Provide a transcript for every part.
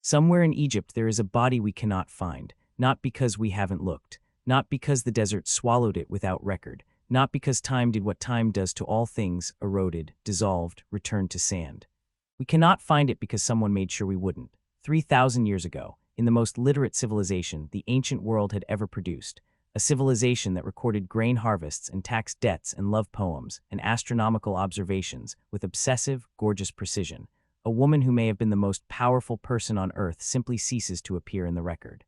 Somewhere in Egypt there is a body we cannot find, not because we haven't looked, not because the desert swallowed it without record, not because time did what time does to all things, eroded, dissolved, returned to sand. We cannot find it because someone made sure we wouldn't. 3,000 years ago, in the most literate civilization the ancient world had ever produced, a civilization that recorded grain harvests and tax debts and love poems and astronomical observations with obsessive, gorgeous precision, a woman who may have been the most powerful person on earth simply ceases to appear in the record.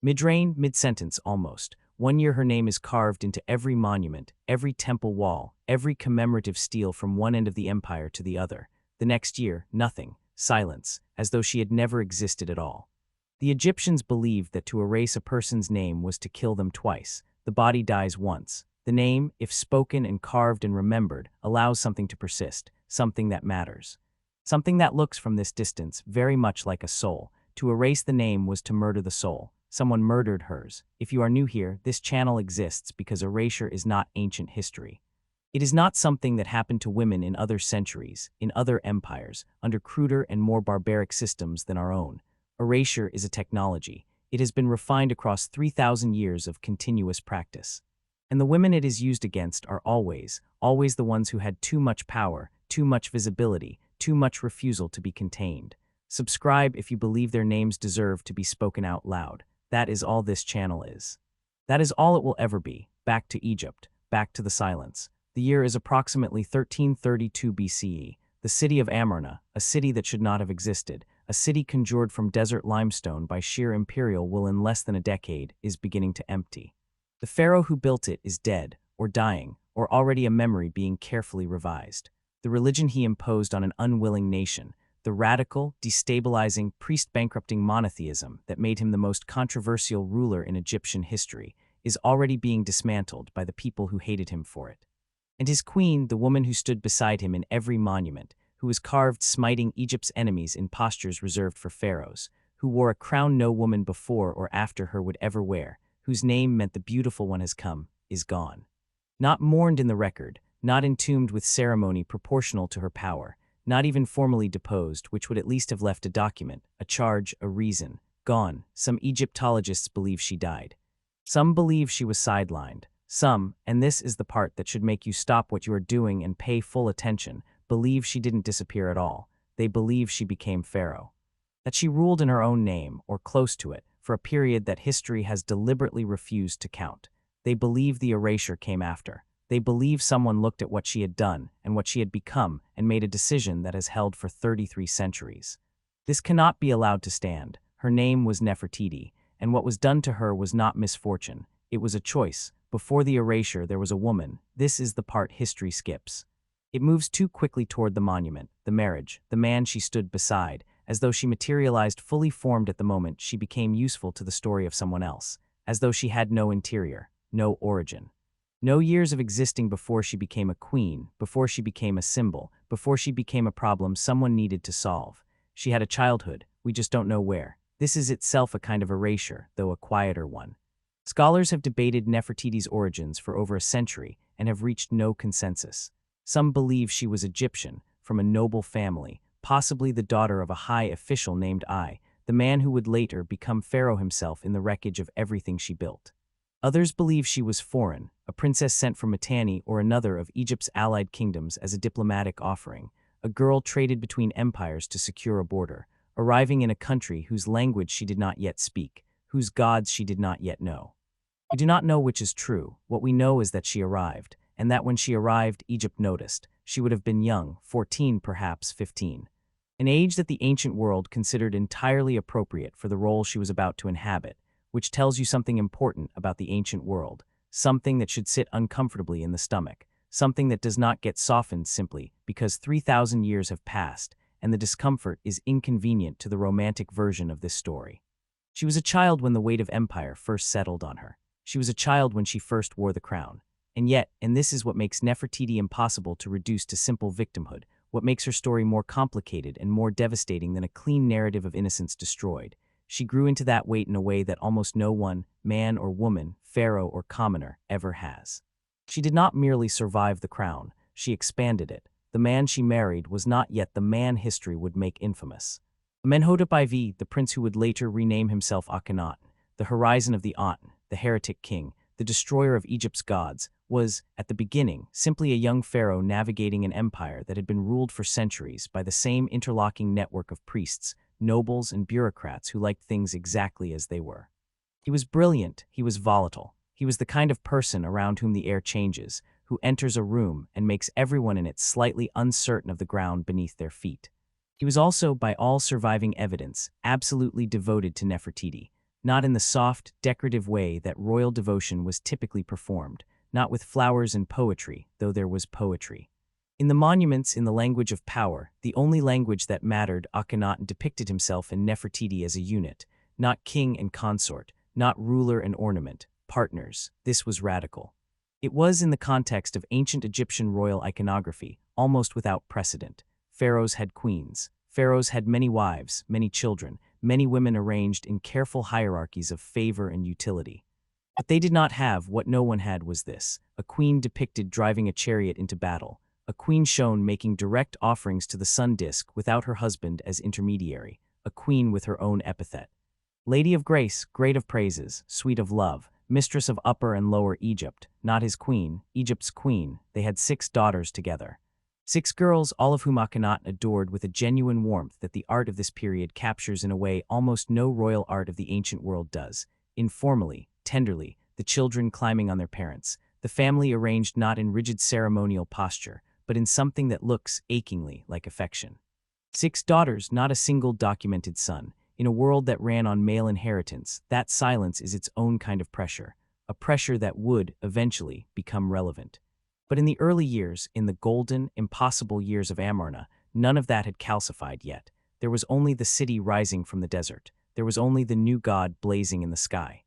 Mid-reign, mid-sentence almost. One year her name is carved into every monument, every temple wall, every commemorative stele from one end of the empire to the other. The next year, nothing, silence, as though she had never existed at all. The Egyptians believed that to erase a person's name was to kill them twice. The body dies once. The name, if spoken and carved and remembered, allows something to persist, something that matters. Something that looks from this distance very much like a soul. To erase the name was to murder the soul. Someone murdered hers. If you are new here, this channel exists because erasure is not ancient history. It is not something that happened to women in other centuries, in other empires, under cruder and more barbaric systems than our own. Erasure is a technology. It has been refined across 3,000 years of continuous practice. And the women it is used against are always the ones who had too much power, too much visibility, too much refusal to be contained. Subscribe if you believe their names deserve to be spoken out loud. That is all this channel is. That is all it will ever be. Back to Egypt, back to the silence. The year is approximately 1332 BCE. The city of Amarna, a city that should not have existed, a city conjured from desert limestone by sheer imperial will in less than a decade, is beginning to empty. The pharaoh who built it is dead, or dying, or already a memory being carefully revised. The religion he imposed on an unwilling nation, the radical, destabilizing, priest-bankrupting monotheism that made him the most controversial ruler in Egyptian history, is already being dismantled by the people who hated him for it. And his queen, the woman who stood beside him in every monument, who was carved smiting Egypt's enemies in postures reserved for pharaohs, who wore a crown no woman before or after her would ever wear, whose name meant the beautiful one has come, is gone. Not mourned in the record, not entombed with ceremony proportional to her power, not even formally deposed, which would at least have left a document, a charge, a reason. Gone. Some Egyptologists believe she died. Some believe she was sidelined. Some, and this is the part that should make you stop what you are doing and pay full attention, believe she didn't disappear at all. They believe she became pharaoh. That she ruled in her own name, or close to it, for a period that history has deliberately refused to count. They believe the erasure came after. They believe someone looked at what she had done and what she had become and made a decision that has held for 33 centuries. This cannot be allowed to stand. Her name was Nefertiti, and what was done to her was not misfortune. It was a choice. Before the erasure, there was a woman. This is the part history skips. It moves too quickly toward the monument, the marriage, the man she stood beside, as though she materialized fully formed at the moment she became useful to the story of someone else, as though she had no interior, no origin. No years of existing before she became a queen, before she became a symbol, before she became a problem someone needed to solve. She had a childhood, we just don't know where. This is itself a kind of erasure, though a quieter one. Scholars have debated Nefertiti's origins for over a century and have reached no consensus. Some believe she was Egyptian, from a noble family, possibly the daughter of a high official named I, the man who would later become pharaoh himself in the wreckage of everything she built. Others believe she was foreign, a princess sent from Mitanni or another of Egypt's allied kingdoms as a diplomatic offering, a girl traded between empires to secure a border, arriving in a country whose language she did not yet speak, whose gods she did not yet know. We do not know which is true. What we know is that she arrived, and that when she arrived, Egypt noticed. She would have been young, 14, perhaps 15. An age that the ancient world considered entirely appropriate for the role she was about to inhabit, which tells you something important about the ancient world, something that should sit uncomfortably in the stomach, something that does not get softened simply because 3,000 years have passed, and the discomfort is inconvenient to the romantic version of this story. She was a child when the weight of empire first settled on her. She was a child when she first wore the crown. And yet, and this is what makes Nefertiti impossible to reduce to simple victimhood, what makes her story more complicated and more devastating than a clean narrative of innocence destroyed. She grew into that weight in a way that almost no one, man or woman, pharaoh or commoner, ever has. She did not merely survive the crown, she expanded it. The man she married was not yet the man history would make infamous. Amenhotep IV, the prince who would later rename himself Akhenaten, the horizon of the Aten, the heretic king, the destroyer of Egypt's gods, was, at the beginning, simply a young pharaoh navigating an empire that had been ruled for centuries by the same interlocking network of priests, nobles, and bureaucrats who liked things exactly as they were. He was brilliant, he was volatile. He was the kind of person around whom the air changes, who enters a room and makes everyone in it slightly uncertain of the ground beneath their feet. He was also, by all surviving evidence, absolutely devoted to Nefertiti, not in the soft, decorative way that royal devotion was typically performed, not with flowers and poetry, though there was poetry. In the monuments, in the language of power, the only language that mattered, Akhenaten depicted himself and Nefertiti as a unit, not king and consort, not ruler and ornament, partners. This was radical. It was, in the context of ancient Egyptian royal iconography, almost without precedent. Pharaohs had queens. Pharaohs had many wives, many children, many women arranged in careful hierarchies of favor and utility. But they did not have what no one had was this, a queen depicted driving a chariot into battle, a queen shown making direct offerings to the sun disk without her husband as intermediary, a queen with her own epithet. Lady of grace, great of praises, sweet of love, mistress of Upper and Lower Egypt, not his queen, Egypt's queen. They had 6 daughters together. 6 girls, all of whom Akhenaten adored with a genuine warmth that the art of this period captures in a way almost no royal art of the ancient world does. Informally, tenderly, the children climbing on their parents, the family arranged not in rigid ceremonial posture, but in something that looks, achingly, like affection. 6 daughters, not a single documented son. In a world that ran on male inheritance, that silence is its own kind of pressure, a pressure that would, eventually, become relevant. But in the early years, in the golden, impossible years of Amarna, none of that had calcified yet. There was only the city rising from the desert. There was only the new god blazing in the sky.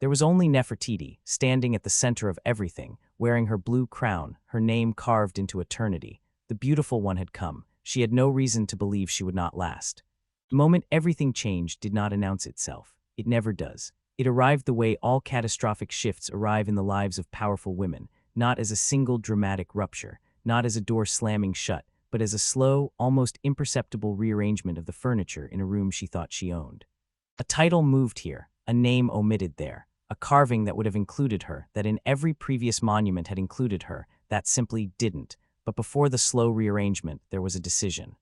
There was only Nefertiti, standing at the center of everything, wearing her blue crown, her name carved into eternity. The beautiful one had come. She had no reason to believe she would not last. The moment everything changed did not announce itself. It never does. It arrived the way all catastrophic shifts arrive in the lives of powerful women, not as a single dramatic rupture, not as a door slamming shut, but as a slow, almost imperceptible rearrangement of the furniture in a room she thought she owned. A title moved here, a name omitted there, a carving that would have included her, that in every previous monument had included her, that simply didn't. But before the slow rearrangement, there was a decision.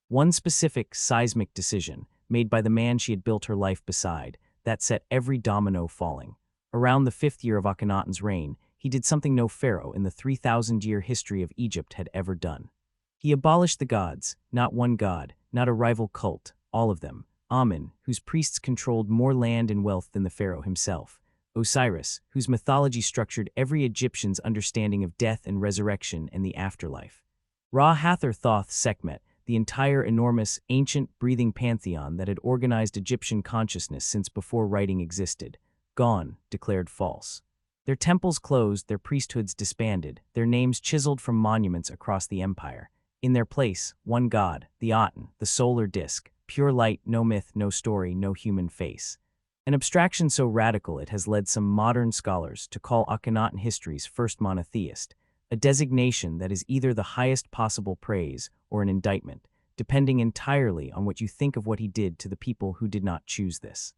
One specific, seismic decision, made by the man she had built her life beside, that set every domino falling. Around the 5th year of Akhenaten's reign, he did something no pharaoh in the 3,000-year history of Egypt had ever done. He abolished the gods, not one god, not a rival cult, all of them. Amun, whose priests controlled more land and wealth than the pharaoh himself. Osiris, whose mythology structured every Egyptian's understanding of death and resurrection and the afterlife. Ra-Hathor-Thoth Sekhmet, the entire enormous, ancient, breathing pantheon that had organized Egyptian consciousness since before writing existed. Gone, declared false. Their temples closed, their priesthoods disbanded, their names chiseled from monuments across the empire. In their place, one god, the Aten, the solar disk, pure light, no myth, no story, no human face. An abstraction so radical it has led some modern scholars to call Akhenaten history's first monotheist, a designation that is either the highest possible praise or an indictment, depending entirely on what you think of what he did to the people who did not choose this.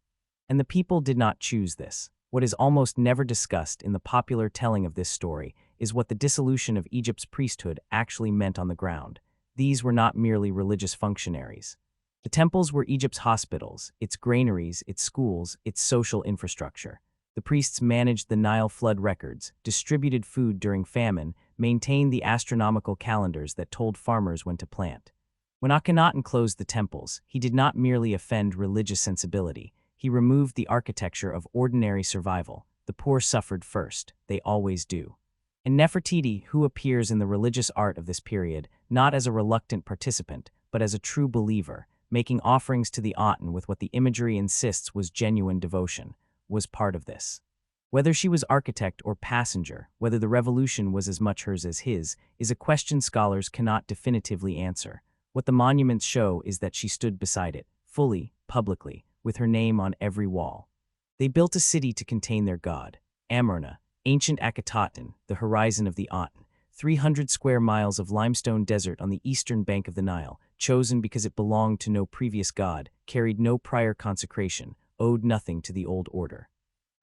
And the people did not choose this. What is almost never discussed in the popular telling of this story is what the dissolution of Egypt's priesthood actually meant on the ground. These were not merely religious functionaries. The temples were Egypt's hospitals, its granaries, its schools, its social infrastructure. The priests managed the Nile flood records, distributed food during famine, maintained the astronomical calendars that told farmers when to plant. When Akhenaten closed the temples, he did not merely offend religious sensibility. He removed the architecture of ordinary survival. The poor suffered first. They always do. And Nefertiti, who appears in the religious art of this period, not as a reluctant participant, but as a true believer, making offerings to the Aten with what the imagery insists was genuine devotion, was part of this. Whether she was architect or passenger, whether the revolution was as much hers as his, is a question scholars cannot definitively answer. What the monuments show is that she stood beside it, fully, publicly, with her name on every wall. They built a city to contain their god, Amarna, ancient Akhetaten, the horizon of the Aten, 300 square miles of limestone desert on the eastern bank of the Nile, chosen because it belonged to no previous god, carried no prior consecration, owed nothing to the old order.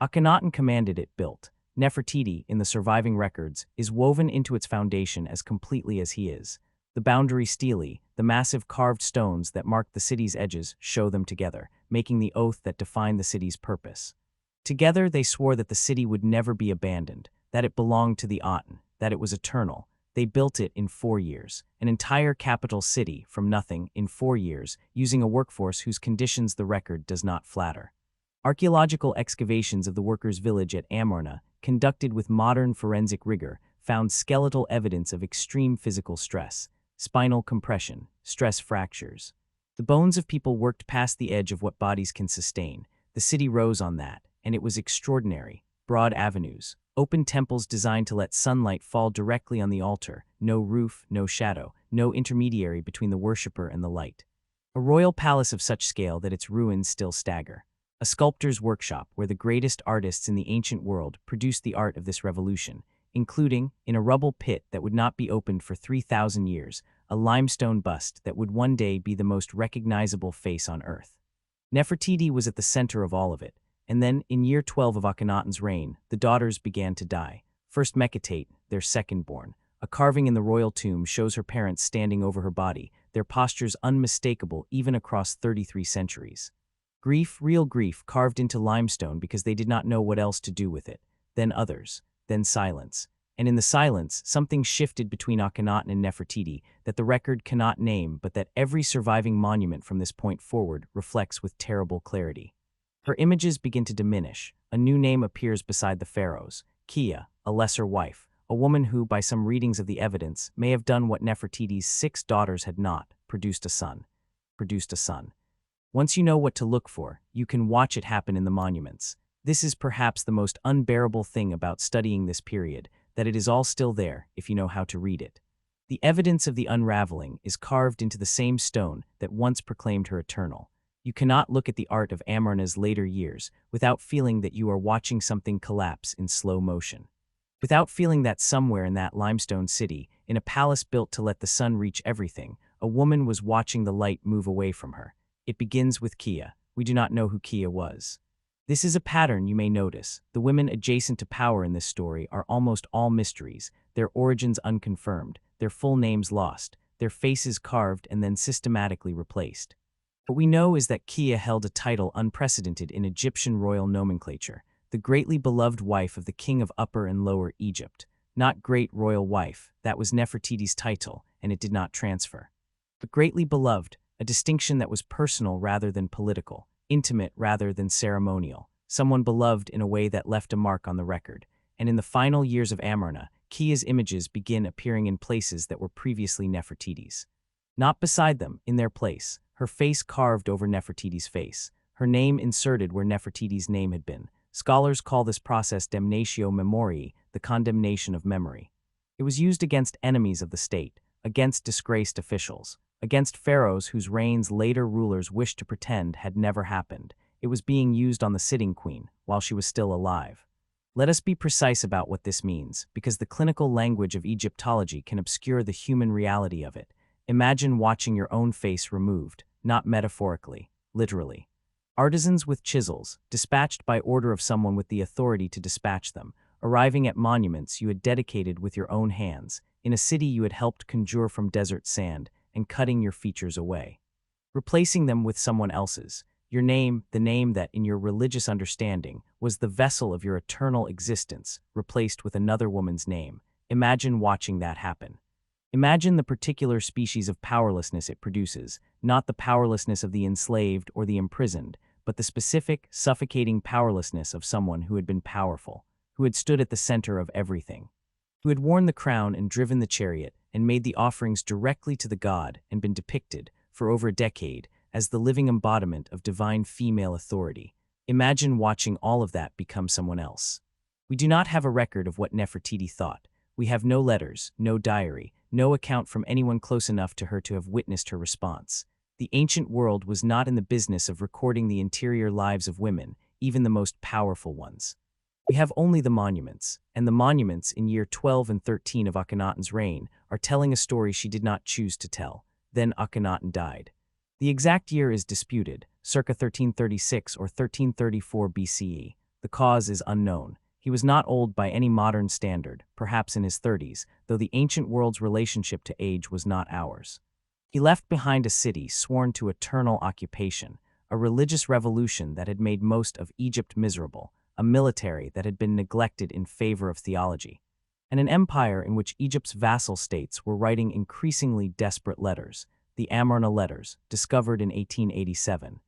Akhenaten commanded it built. Nefertiti, in the surviving records, is woven into its foundation as completely as he is. The boundary stele, the massive carved stones that mark the city's edges, show them together, making the oath that defined the city's purpose. Together they swore that the city would never be abandoned, that it belonged to the Aten, that it was eternal. They built it in 4 years, an entire capital city from nothing in 4 years, using a workforce whose conditions the record does not flatter. Archaeological excavations of the workers' village at Amarna, conducted with modern forensic rigor, found skeletal evidence of extreme physical stress, spinal compression, stress fractures. The bones of people worked past the edge of what bodies can sustain. The city rose on that, and it was extraordinary. Broad avenues, open temples designed to let sunlight fall directly on the altar, no roof, no shadow, no intermediary between the worshipper and the light. A royal palace of such scale that its ruins still stagger. A sculptor's workshop where the greatest artists in the ancient world produced the art of this revolution, including, in a rubble pit that would not be opened for 3,000 years, a limestone bust that would one day be the most recognizable face on earth. Nefertiti was at the center of all of it, and then, in year 12 of Akhenaten's reign, the daughters began to die. First Mekhitate, their second-born. A carving in the royal tomb shows her parents standing over her body, their postures unmistakable even across 33 centuries. Grief, real grief, carved into limestone because they did not know what else to do with it. Then others. Then silence. And in the silence, something shifted between Akhenaten and Nefertiti that the record cannot name, but that every surviving monument from this point forward reflects with terrible clarity. Her images begin to diminish. A new name appears beside the pharaohs. Kia, a lesser wife, a woman who, by some readings of the evidence, may have done what Nefertiti's 6 daughters had not, produced a son. Once you know what to look for, you can watch it happen in the monuments. This is perhaps the most unbearable thing about studying this period, that it is all still there if you know how to read it. The evidence of the unraveling is carved into the same stone that once proclaimed her eternal. You cannot look at the art of Amarna's later years without feeling that you are watching something collapse in slow motion. Without feeling that somewhere in that limestone city, in a palace built to let the sun reach everything, a woman was watching the light move away from her. It begins with Kia. We do not know who Kia was. This is a pattern you may notice. The women adjacent to power in this story are almost all mysteries, their origins unconfirmed, their full names lost, their faces carved and then systematically replaced. What we know is that Kia held a title unprecedented in Egyptian royal nomenclature, the greatly beloved wife of the king of Upper and Lower Egypt. Not great royal wife, that was Nefertiti's title, and it did not transfer. But greatly beloved, a distinction that was personal rather than political, intimate rather than ceremonial, someone beloved in a way that left a mark on the record. And in the final years of Amarna, Kia's images begin appearing in places that were previously Nefertiti's. Not beside them, in their place, her face carved over Nefertiti's face, her name inserted where Nefertiti's name had been. Scholars call this process damnatio memoriae, the condemnation of memory. It was used against enemies of the state, against disgraced officials, against pharaohs whose reigns later rulers wished to pretend had never happened. It was being used on the sitting queen, while she was still alive. Let us be precise about what this means, because the clinical language of Egyptology can obscure the human reality of it. Imagine watching your own face removed, not metaphorically, literally. Artisans with chisels, dispatched by order of someone with the authority to dispatch them, arriving at monuments you had dedicated with your own hands, in a city you had helped conjure from desert sand, and cutting your features away. Replacing them with someone else's, your name, the name that, in your religious understanding, was the vessel of your eternal existence, replaced with another woman's name. Imagine watching that happen. Imagine the particular species of powerlessness it produces, not the powerlessness of the enslaved or the imprisoned, but the specific, suffocating powerlessness of someone who had been powerful, who had stood at the center of everything, who had worn the crown and driven the chariot and made the offerings directly to the god and been depicted, for over a decade, as the living embodiment of divine female authority. Imagine watching all of that become someone else. We do not have a record of what Nefertiti thought. We have no letters, no diary, no account from anyone close enough to her to have witnessed her response. The ancient world was not in the business of recording the interior lives of women, even the most powerful ones. We have only the monuments, and the monuments in year 12 and 13 of Akhenaten's reign are telling a story she did not choose to tell. Then Akhenaten died. The exact year is disputed, circa 1336 or 1334 BCE. The cause is unknown. He was not old by any modern standard, perhaps in his 30s, though the ancient world's relationship to age was not ours. He left behind a city sworn to eternal occupation, a religious revolution that had made most of Egypt miserable, a military that had been neglected in favor of theology, and an empire in which Egypt's vassal states were writing increasingly desperate letters, the Amarna Letters, discovered in 1887.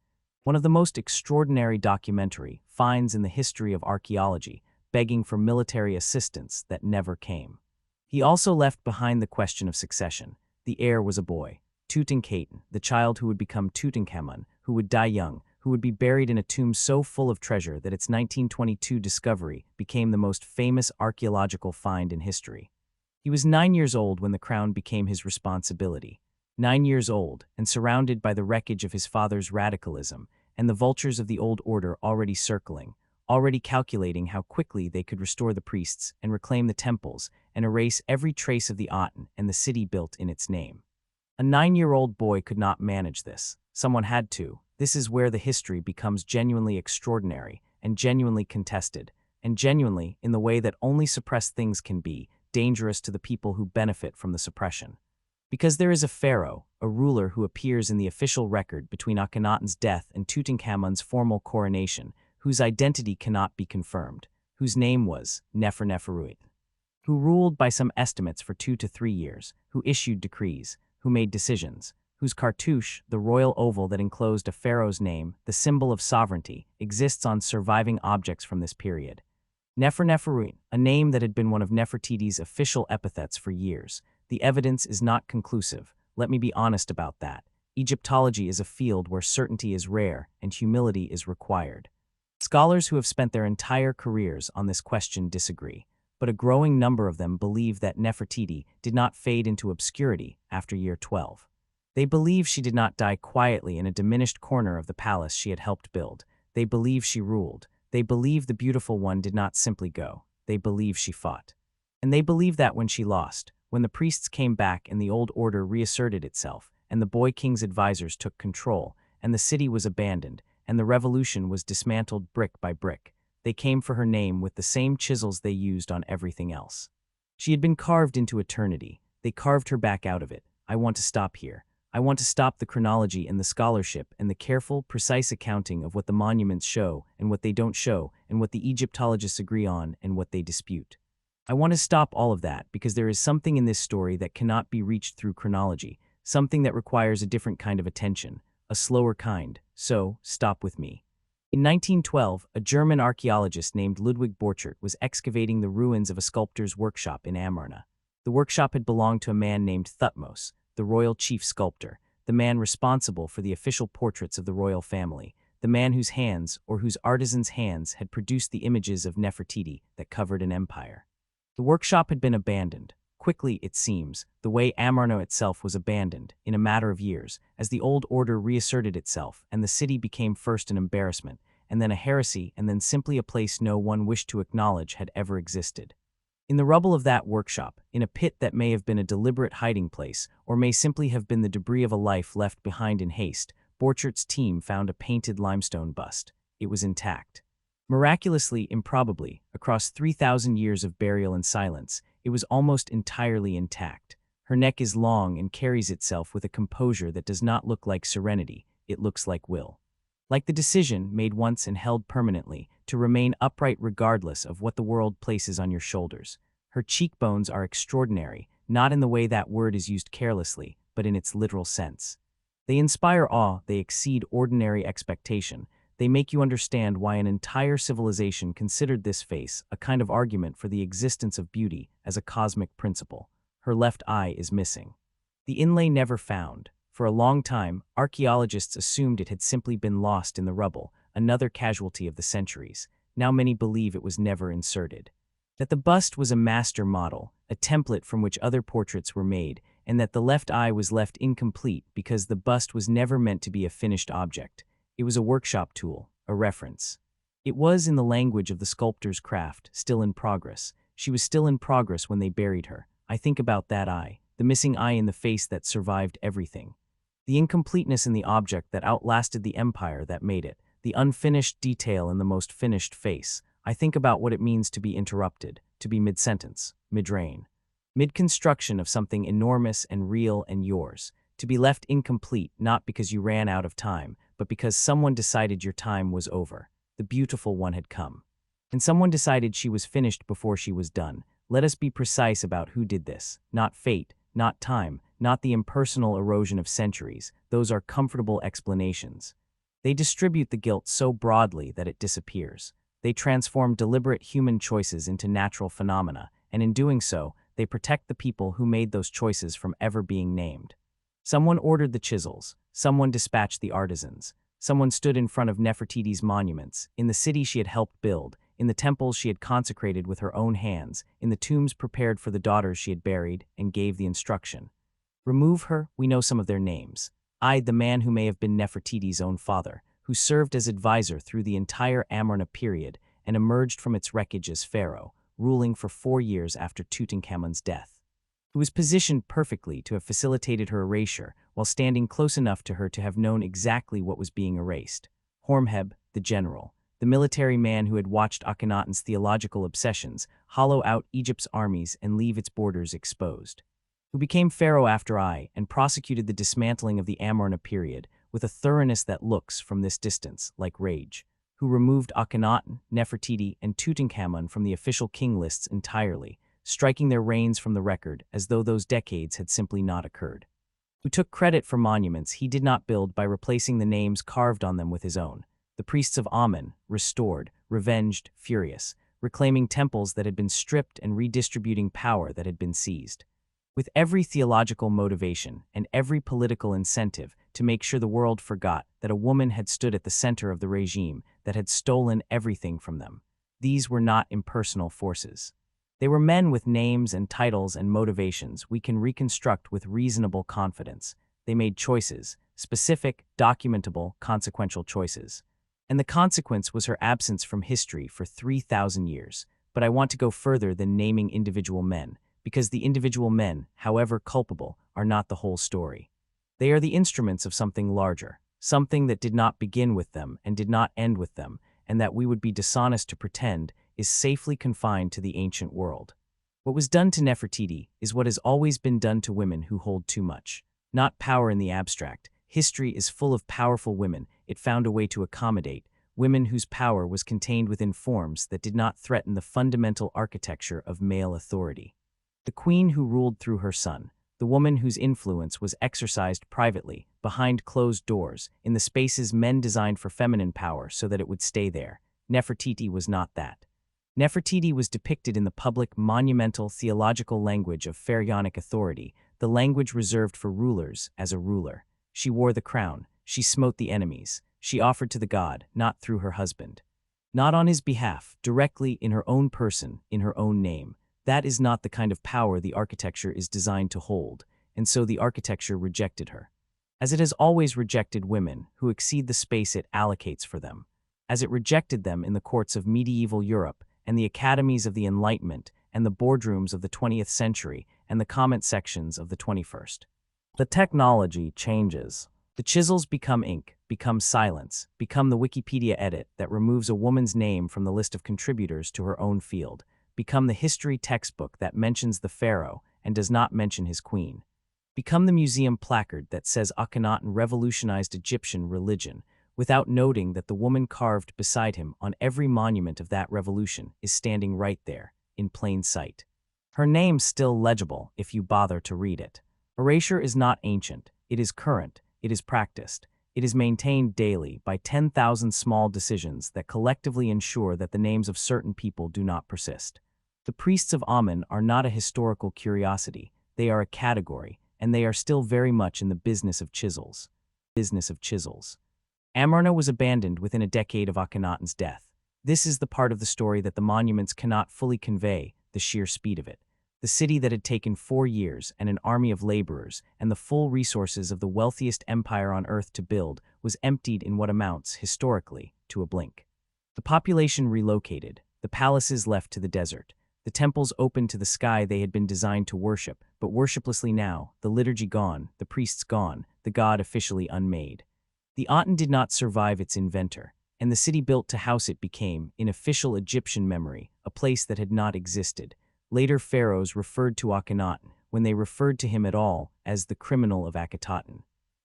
One of the most extraordinary documentary finds in the history of archaeology, begging for military assistance that never came. He also left behind the question of succession. The heir was a boy, Tutankhaten, the child who would become Tutankhamun, who would die young, who would be buried in a tomb so full of treasure that its 1922 discovery became the most famous archaeological find in history. He was 9 years old when the crown became his responsibility. 9 years old, and surrounded by the wreckage of his father's radicalism, and the vultures of the old order already circling, already calculating how quickly they could restore the priests and reclaim the temples and erase every trace of the Aten and the city built in its name. A 9-year-old boy could not manage this. Someone had to. This is where the history becomes genuinely extraordinary and genuinely contested, and genuinely, in the way that only suppressed things can be, dangerous to the people who benefit from the suppression. Because there is a pharaoh, a ruler who appears in the official record between Akhenaten's death and Tutankhamun's formal coronation, whose identity cannot be confirmed, whose name was Nefertiti, who ruled by some estimates for 2 to 3 years, who issued decrees, who made decisions, whose cartouche, the royal oval that enclosed a pharaoh's name, the symbol of sovereignty, exists on surviving objects from this period. Nefertiti, a name that had been one of Nefertiti's official epithets for years. The evidence is not conclusive. Let me be honest about that. Egyptology is a field where certainty is rare and humility is required. Scholars who have spent their entire careers on this question disagree, but a growing number of them believe that Nefertiti did not fade into obscurity after year 12. They believe she did not die quietly in a diminished corner of the palace she had helped build. They believe she ruled. They believe the beautiful one did not simply go. They believe she fought. And they believe that when she lost, when the priests came back and the old order reasserted itself, and the boy king's advisors took control, and the city was abandoned, and the revolution was dismantled brick by brick, they came for her name with the same chisels they used on everything else. She had been carved into eternity. They carved her back out of it. I want to stop here. I want to stop the chronology and the scholarship and the careful, precise accounting of what the monuments show and what they don't show and what the Egyptologists agree on and what they dispute. I want to stop all of that because there is something in this story that cannot be reached through chronology, something that requires a different kind of attention, a slower kind, so stop with me. In 1912, a German archaeologist named Ludwig Borchardt was excavating the ruins of a sculptor's workshop in Amarna. The workshop had belonged to a man named Thutmose, the royal chief sculptor, the man responsible for the official portraits of the royal family, the man whose hands, or whose artisan's hands, had produced the images of Nefertiti that covered an empire. The workshop had been abandoned. Quickly, it seems, the way Amarna itself was abandoned, in a matter of years, as the old order reasserted itself and the city became first an embarrassment, and then a heresy, and then simply a place no one wished to acknowledge had ever existed. In the rubble of that workshop, in a pit that may have been a deliberate hiding place, or may simply have been the debris of a life left behind in haste, Borchardt's team found a painted limestone bust. It was intact. Miraculously, improbably, across 3,000 years of burial and silence, it was almost entirely intact. Her neck is long and carries itself with a composure that does not look like serenity, it looks like will. Like the decision, made once and held permanently, to remain upright regardless of what the world places on your shoulders. Her cheekbones are extraordinary, not in the way that word is used carelessly, but in its literal sense. They inspire awe, they exceed ordinary expectation. They make you understand why an entire civilization considered this face a kind of argument for the existence of beauty as a cosmic principle. Her left eye is missing. The inlay never found. For a long time, archaeologists assumed it had simply been lost in the rubble, another casualty of the centuries. Now many believe it was never inserted. That the bust was a master model, a template from which other portraits were made, and that the left eye was left incomplete because the bust was never meant to be a finished object. It was a workshop tool, a reference. It was, in the language of the sculptor's craft, still in progress. She was still in progress when they buried her. I think about that eye. the missing eye in the face that survived everything. The incompleteness in the object that outlasted the empire that made it, the unfinished detail in the most finished face. I think about what it means to be interrupted, to be mid-sentence, mid-reign, mid-construction of something enormous and real and yours, to be left incomplete not because you ran out of time, but because someone decided your time was over, the beautiful one had come. And someone decided she was finished before she was done. Let us be precise about who did this, not fate, not time, not the impersonal erosion of centuries. Those are comfortable explanations. They distribute the guilt so broadly that it disappears. They transform deliberate human choices into natural phenomena, and in doing so, they protect the people who made those choices from ever being named. Someone ordered the chisels, someone dispatched the artisans, someone stood in front of Nefertiti's monuments, in the city she had helped build, in the temples she had consecrated with her own hands, in the tombs prepared for the daughters she had buried, and gave the instruction. Remove her, we know some of their names. I, the man who may have been Nefertiti's own father, who served as advisor through the entire Amarna period and emerged from its wreckage as pharaoh, ruling for 4 years after Tutankhamun's death. Who was positioned perfectly to have facilitated her erasure while standing close enough to her to have known exactly what was being erased. Horemheb, the general, the military man who had watched Akhenaten's theological obsessions hollow out Egypt's armies and leave its borders exposed. Who became pharaoh after I and prosecuted the dismantling of the Amarna period with a thoroughness that looks, from this distance, like rage. Who removed Akhenaten, Nefertiti, and Tutankhamun from the official king lists entirely, striking their reigns from the record as though those decades had simply not occurred. Who took credit for monuments he did not build by replacing the names carved on them with his own. The priests of Amun, restored, revenged, furious, reclaiming temples that had been stripped and redistributing power that had been seized. With every theological motivation and every political incentive to make sure the world forgot that a woman had stood at the center of the regime that had stolen everything from them. These were not impersonal forces. They were men with names and titles and motivations we can reconstruct with reasonable confidence. They made choices, specific, documentable, consequential choices. And the consequence was her absence from history for 3,000 years. But I want to go further than naming individual men, because the individual men, however culpable, are not the whole story. They are the instruments of something larger, something that did not begin with them and did not end with them, and that we would be dishonest to pretend is safely confined to the ancient world. What was done to Nefertiti is what has always been done to women who hold too much. Not power in the abstract. History is full of powerful women it found a way to accommodate, women whose power was contained within forms that did not threaten the fundamental architecture of male authority. The queen who ruled through her son, the woman whose influence was exercised privately, behind closed doors, in the spaces men designed for feminine power so that it would stay there. Nefertiti was not that. Nefertiti was depicted in the public, monumental, theological language of pharaonic authority, the language reserved for rulers, as a ruler. She wore the crown, she smote the enemies, she offered to the god, not through her husband. Not on his behalf, directly in her own person, in her own name. That is not the kind of power the architecture is designed to hold, and so the architecture rejected her. As it has always rejected women who exceed the space it allocates for them. As it rejected them in the courts of medieval Europe, and the academies of the Enlightenment, and the boardrooms of the 20th century, and the comment sections of the 21st. The technology changes. The chisels become ink, become silence, become the Wikipedia edit that removes a woman's name from the list of contributors to her own field, become the history textbook that mentions the pharaoh and does not mention his queen, become the museum placard that says Akhenaten revolutionized Egyptian religion, without noting that the woman carved beside him on every monument of that revolution is standing right there, in plain sight. Her name's still legible if you bother to read it. Erasure is not ancient, it is current, it is practiced, it is maintained daily by 10,000 small decisions that collectively ensure that the names of certain people do not persist. The priests of Amun are not a historical curiosity, they are a category, and they are still very much in the business of chisels. Amarna was abandoned within a decade of Akhenaten's death. This is the part of the story that the monuments cannot fully convey, the sheer speed of it. The city that had taken 4 years and an army of laborers and the full resources of the wealthiest empire on earth to build was emptied in what amounts, historically, to a blink. The population relocated, the palaces left to the desert, The temples opened to the sky they had been designed to worship, but worshiplessly now, the liturgy gone, the priests gone, the god officially unmade. The Aten did not survive its inventor, and the city built to house it became, in official Egyptian memory, a place that had not existed. Later pharaohs referred to Akhenaten, when they referred to him at all, as the criminal of Akhetaten.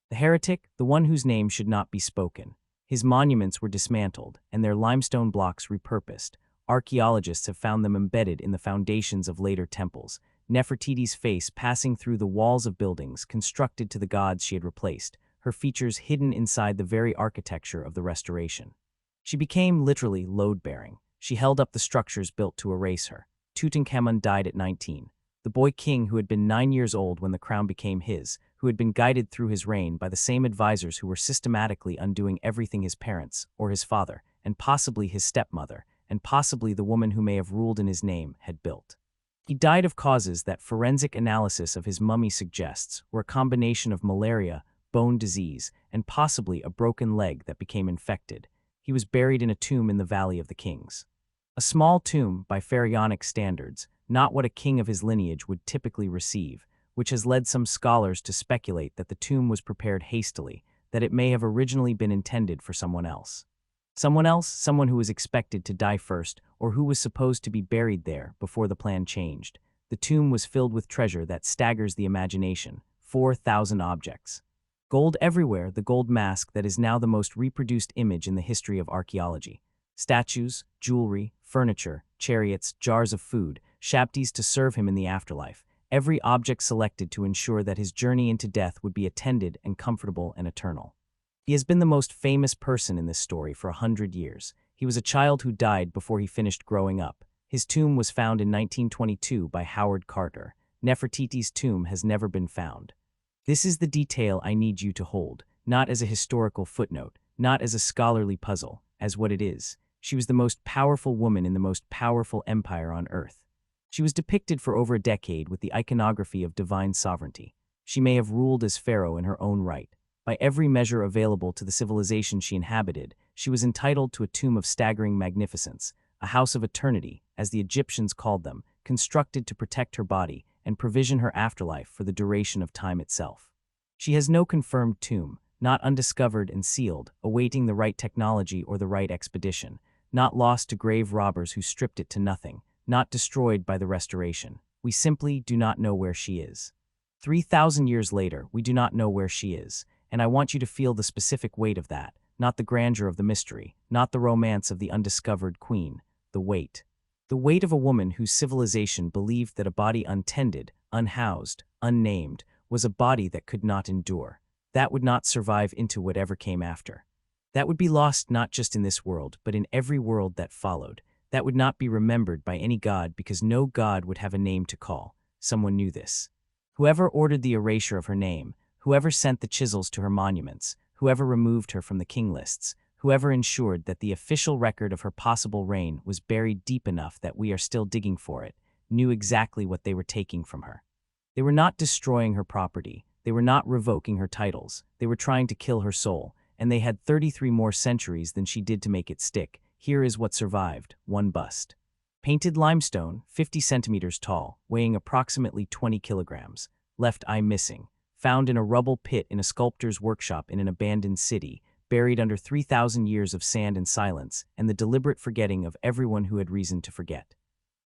The heretic, the one whose name should not be spoken. His monuments were dismantled, and their limestone blocks repurposed. Archaeologists have found them embedded in the foundations of later temples, Nefertiti's face passing through the walls of buildings constructed to the gods she had replaced, her features hidden inside the very architecture of the restoration. She became literally load-bearing. She held up the structures built to erase her. Tutankhamun died at 19. The boy king who had been 9 years old when the crown became his, who had been guided through his reign by the same advisors who were systematically undoing everything his parents, or his father, and possibly his stepmother, and possibly the woman who may have ruled in his name, had built. He died of causes that forensic analysis of his mummy suggests were a combination of malaria, bone disease, and possibly a broken leg that became infected. He was buried in a tomb in the Valley of the Kings. A small tomb, by pharaonic standards, not what a king of his lineage would typically receive, which has led some scholars to speculate that the tomb was prepared hastily, that it may have originally been intended for someone else. Someone else, someone who was expected to die first, or who was supposed to be buried there before the plan changed. The tomb was filled with treasure that staggers the imagination, 4,000 objects. Gold everywhere, the gold mask that is now the most reproduced image in the history of archaeology. Statues, jewelry, furniture, chariots, jars of food, shabtis to serve him in the afterlife, every object selected to ensure that his journey into death would be attended and comfortable and eternal. He has been the most famous person in this story for 100 years. He was a child who died before he finished growing up. His tomb was found in 1922 by Howard Carter. Nefertiti's tomb has never been found. This is the detail I need you to hold, not as a historical footnote, not as a scholarly puzzle, as what it is. She was the most powerful woman in the most powerful empire on earth. She was depicted for over a decade with the iconography of divine sovereignty. She may have ruled as pharaoh in her own right. By every measure available to the civilization she inhabited, she was entitled to a tomb of staggering magnificence, a house of eternity, as the Egyptians called them, constructed to protect her body and provision her afterlife for the duration of time itself. She has no confirmed tomb, not undiscovered and sealed, awaiting the right technology or the right expedition, not lost to grave robbers who stripped it to nothing, not destroyed by the restoration. We simply do not know where she is. 3,000 years later, we do not know where she is, and I want you to feel the specific weight of that, not the grandeur of the mystery, not the romance of the undiscovered queen, the weight. The weight of a woman whose civilization believed that a body untended, unhoused, unnamed, was a body that could not endure, that would not survive into whatever came after. That would be lost not just in this world, but in every world that followed. That would not be remembered by any god because no god would have a name to call. Someone knew this. Whoever ordered the erasure of her name, whoever sent the chisels to her monuments, whoever removed her from the king lists, whoever ensured that the official record of her possible reign was buried deep enough that we are still digging for it, knew exactly what they were taking from her. They were not destroying her property, they were not revoking her titles, they were trying to kill her soul, and they had 33 more centuries than she did to make it stick. Here is what survived, one bust. Painted limestone, 50 centimeters tall, weighing approximately 20 kilograms, left eye missing, found in a rubble pit in a sculptor's workshop in an abandoned city, buried under 3,000 years of sand and silence, and the deliberate forgetting of everyone who had reason to forget.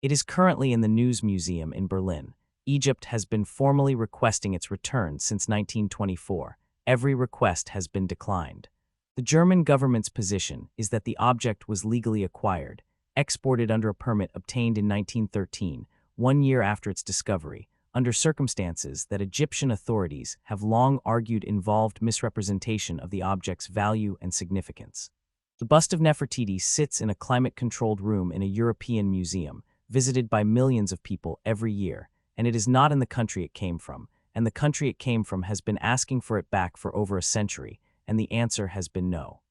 It is currently in the News Museum in Berlin. Egypt has been formally requesting its return since 1924. Every request has been declined. The German government's position is that the object was legally acquired, exported under a permit obtained in 1913, 1 year after its discovery, under circumstances that Egyptian authorities have long argued involved misrepresentation of the object's value and significance. The bust of Nefertiti sits in a climate-controlled room in a European museum, visited by millions of people every year, and it is not in the country it came from, and the country it came from has been asking for it back for over a century, and the answer has been no.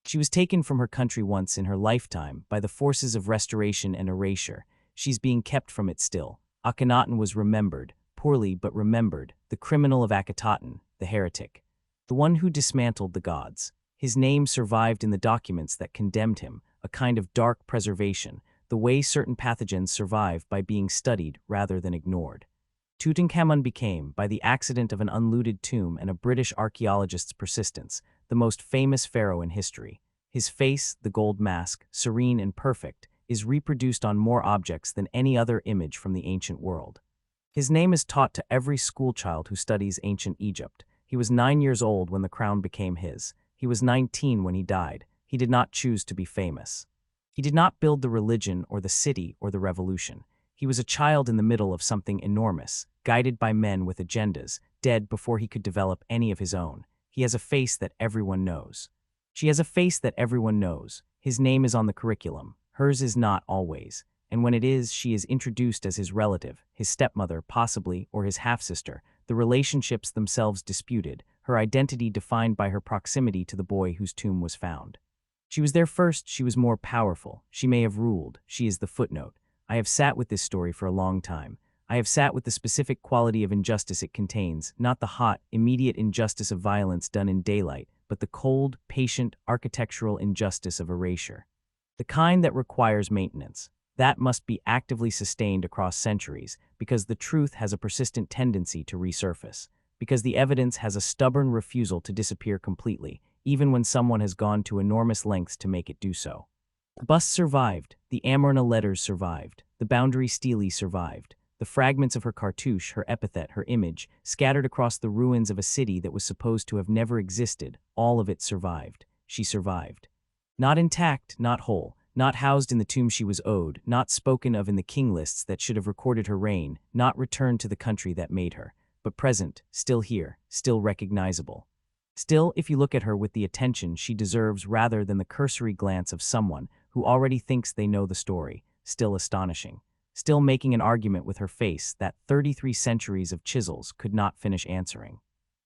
She was taken from her country once in her lifetime by the forces of restoration and erasure. She's being kept from it still. Akhenaten was remembered, poorly but remembered, the criminal of Akhetaten, the heretic, the one who dismantled the gods. His name survived in the documents that condemned him, a kind of dark preservation, the way certain pathogens survive by being studied rather than ignored. Tutankhamun became, by the accident of an unlooted tomb and a British archaeologist's persistence, the most famous pharaoh in history. His face, the gold mask, serene and perfect, is reproduced on more objects than any other image from the ancient world. His name is taught to every schoolchild who studies ancient Egypt. He was 9 years old when the crown became his. He was 19 when he died. He did not choose to be famous. He did not build the religion or the city or the revolution. He was a child in the middle of something enormous, guided by men with agendas, dead before he could develop any of his own. He has a face that everyone knows. She has a face that everyone knows. His name is on the curriculum. Hers is not always. And when it is, she is introduced as his relative, his stepmother, possibly, or his half-sister, the relationships themselves disputed, her identity defined by her proximity to the boy whose tomb was found. She was there first, she was more powerful, she may have ruled, she is the footnote. I have sat with this story for a long time. I have sat with the specific quality of injustice it contains, not the hot, immediate injustice of violence done in daylight, but the cold, patient, architectural injustice of erasure. The kind that requires maintenance. That must be actively sustained across centuries, because the truth has a persistent tendency to resurface, because the evidence has a stubborn refusal to disappear completely, even when someone has gone to enormous lengths to make it do so. The bust survived, the Amarna letters survived, the boundary stele survived, the fragments of her cartouche, her epithet, her image, scattered across the ruins of a city that was supposed to have never existed, all of it survived. She survived. Not intact, not whole, not housed in the tomb she was owed, not spoken of in the king lists that should have recorded her reign, not returned to the country that made her, but present, still here, still recognizable. Still, if you look at her with the attention she deserves rather than the cursory glance of someone who already thinks they know the story, still astonishing. Still making an argument with her face that 33 centuries of chisels could not finish answering.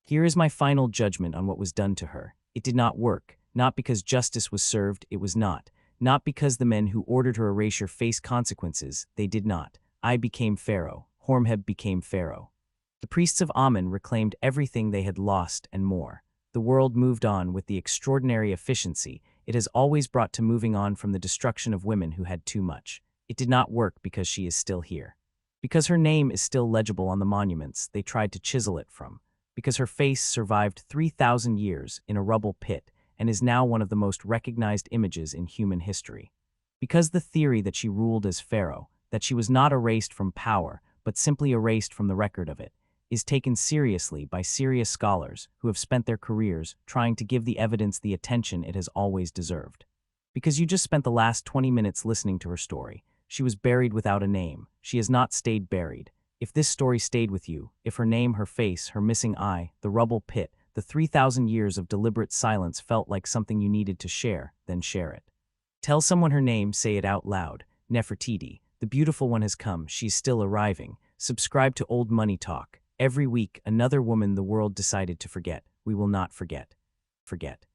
Here is my final judgment on what was done to her. It did not work, not because justice was served, it was not. Not because the men who ordered her erasure faced consequences, they did not. I became Pharaoh. Hormheb became Pharaoh. The priests of Amun reclaimed everything they had lost and more. The world moved on with the extraordinary efficiency it has always brought to moving on from the destruction of women who had too much. It did not work because she is still here. Because her name is still legible on the monuments they tried to chisel it from. Because her face survived 3,000 years in a rubble pit and is now one of the most recognized images in human history. Because the theory that she ruled as pharaoh, that she was not erased from power, but simply erased from the record of it, is taken seriously by serious scholars who have spent their careers trying to give the evidence the attention it has always deserved. Because you just spent the last 20 minutes listening to her story. She was buried without a name. She has not stayed buried. If this story stayed with you, if her name, her face, her missing eye, the rubble pit, the 3,000 years of deliberate silence felt like something you needed to share, then share it. Tell someone her name, say it out loud. Nefertiti, the beautiful one has come, she's still arriving. Subscribe to Old Money Talk. Every week, another woman the world decided to forget. We will not forget. Forget.